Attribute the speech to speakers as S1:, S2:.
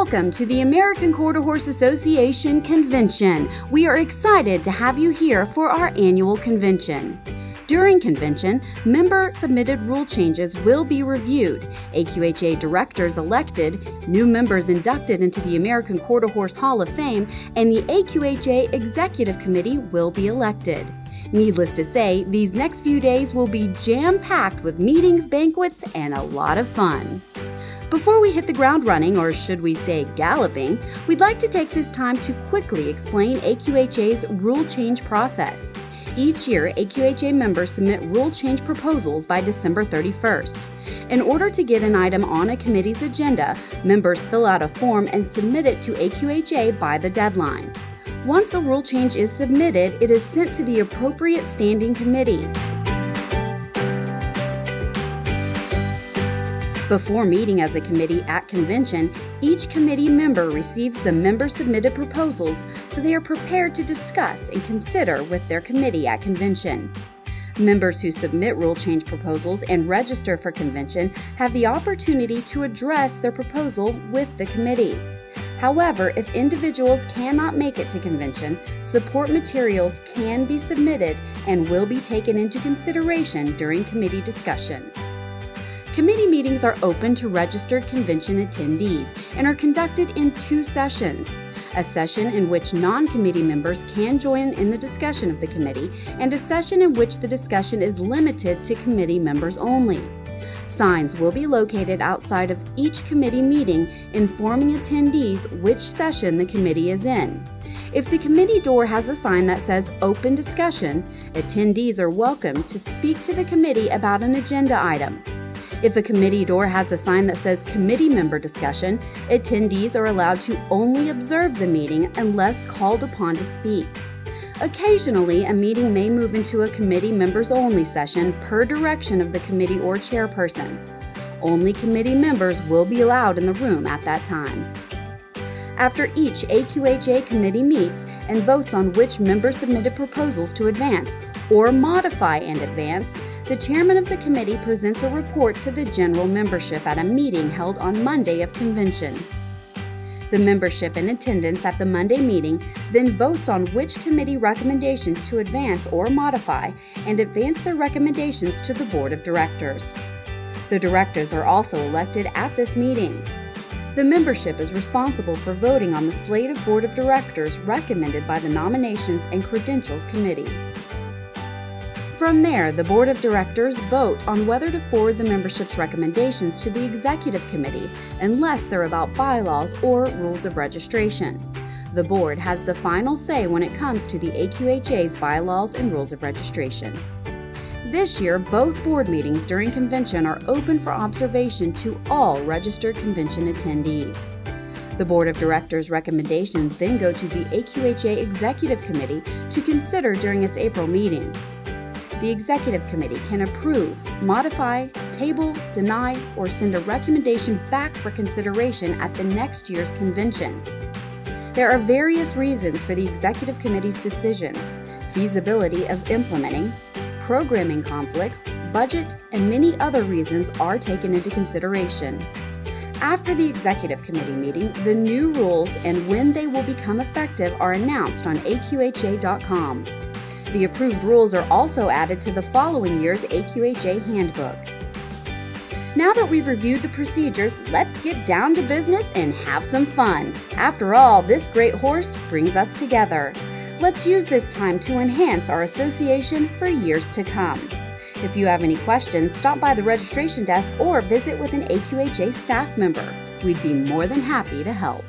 S1: Welcome to the American Quarter Horse Association Convention. We are excited to have you here for our annual convention. During convention, member-submitted rule changes will be reviewed, AQHA directors elected, new members inducted into the American Quarter Horse Hall of Fame, and the AQHA Executive Committee will be elected. Needless to say, these next few days will be jam-packed with meetings, banquets, and a lot of fun. Before we hit the ground running, or should we say galloping, we'd like to take this time to quickly explain AQHA's rule change process. Each year, AQHA members submit rule change proposals by December 31st. In order to get an item on a committee's agenda, members fill out a form and submit it to AQHA by the deadline. Once a rule change is submitted, it is sent to the appropriate standing committee. Before meeting as a committee at convention, each committee member receives the member-submitted proposals so they are prepared to discuss and consider with their committee at convention. Members who submit rule change proposals and register for convention have the opportunity to address their proposal with the committee. However, if individuals cannot make it to convention, support materials can be submitted and will be taken into consideration during committee discussion. Committee meetings are open to registered convention attendees and are conducted in two sessions. A session in which non-committee members can join in the discussion of the committee, and a session in which the discussion is limited to committee members only. Signs will be located outside of each committee meeting informing attendees which session the committee is in. If the committee door has a sign that says Open Discussion, attendees are welcome to speak to the committee about an agenda item. If a committee door has a sign that says Committee Member Discussion, attendees are allowed to only observe the meeting unless called upon to speak. Occasionally, a meeting may move into a committee members-only session per direction of the committee or chairperson. Only committee members will be allowed in the room at that time. After each AQHA committee meets and votes on which member submitted proposals to advance or modify and advance, the chairman of the committee presents a report to the general membership at a meeting held on Monday of convention. The membership in attendance at the Monday meeting then votes on which committee recommendations to advance or modify and advance their recommendations to the board of directors. The directors are also elected at this meeting. The membership is responsible for voting on the slate of board of directors recommended by the Nominations and Credentials Committee. From there, the Board of Directors vote on whether to forward the membership's recommendations to the Executive Committee unless they're about bylaws or rules of registration. The Board has the final say when it comes to the AQHA's bylaws and rules of registration. This year, both board meetings during convention are open for observation to all registered convention attendees. The Board of Directors' recommendations then go to the AQHA Executive Committee to consider during its April meeting. The Executive Committee can approve, modify, table, deny, or send a recommendation back for consideration at the next year's convention. There are various reasons for the Executive Committee's decisions: feasibility of implementing, programming conflicts, budget, and many other reasons are taken into consideration. After the Executive Committee meeting, the new rules and when they will become effective are announced on AQHA.com. The approved rules are also added to the following year's AQHA handbook. Now that we've reviewed the procedures, let's get down to business and have some fun. After all, this great horse brings us together. Let's use this time to enhance our association for years to come. If you have any questions, stop by the registration desk or visit with an AQHA staff member. We'd be more than happy to help.